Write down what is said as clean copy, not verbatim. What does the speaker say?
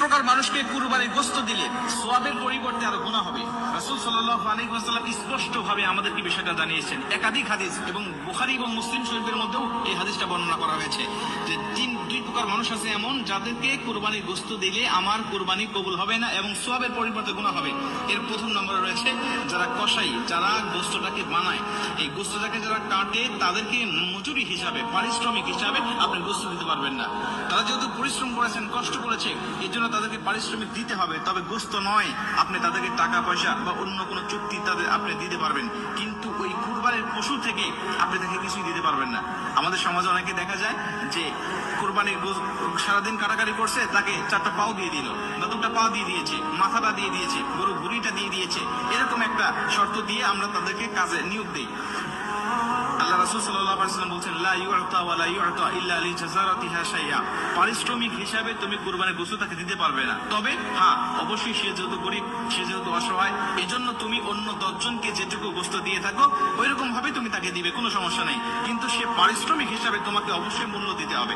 প্রকার মানুষকে কুরবানির গোশত দিলে সওয়াবের পরিবর্তে আরো গুনাহ হবে। রাসূল সাল্লাল্লাহু আলাইহি ওয়াসাল্লাম স্পষ্টভাবে আমাদেরকে বিষয়টা জানিয়েছেন। একাধিক হাদিস এবং বুখারী এবং মুসলিম শরীফের মধ্যেও এই হাদিসটা বর্ণনা করা হয়েছে যে দুই প্রকার মানুষ আছে এমন, যাদেরকে কুরবানির গোশত দিলে আমার কুরবানি কবুল হবে না এবং সওয়াবের পরিবর্তে গুনাহ হবে। এর প্রথম নম্বরে রয়েছে যারা কসাই, যারা গোশতটাকে বানায়, এই গোশতটাকে যারা কাটে, তাদেরকে মজুরি হিসাবে, পারিশ্রমিক হিসাবে আপনি গোশত দিতে পারবেন না। তারা যেহেতু পরিশ্রম করেছেন, কষ্ট করেছে, এই জন্য তাদেরকে পারিশ্রমিক দিতে হবে, তবে গোশত নয়। আপনি তাদেরকে টাকা পয়সা বা অন্য কোনো চুক্তি তাদের আপনি দিতে পারবেন, কিন্তু ওই কুরবানির পশু থেকে আপনি তাকে কিছুই দিতে পারবেন না। আমাদের সমাজে অনেকে দেখা যায় যে কুরবানির সারাদিন কাটাকাটি করছে, তাকে 4টা পাও দিয়ে দিল, বা 2টা পা দিয়ে দিয়েছে, মাথাটা দিয়ে দিয়েছে, গরু ভুঁড়িটা দিয়ে দিয়েছে, এরকম একটা শর্ত দিয়ে আমরা তাদেরকে কাজে নিয়োগ দিই। আল্লাহ রাসূল সাল্লাল্লাহু আলাইহি ওয়াসাল্লাম বলেন, লা ইউতা ওয়া লা ইউতা ইল্লা লিজাযারাতিহা শাইআ। পারিশ্রমিক হিসাবে তুমি কুরবানির গোশত তাকে দিতে পারবে না, তবে হ্যাঁ অবশ্যই সে যেহেতু গরিব, সে যেহেতু অসহায়, এজন্য তুমি অন্য 10 জনকে যেটুকু গোশত দিয়ে থাকো ওইরকম ভাবে তুমি তাকে দিবে, কোনো সমস্যা নেই, কিন্তু সে পারিশ্রমিক হিসাবে তোমাকে অবশ্যই মূল্য দিতে হবে।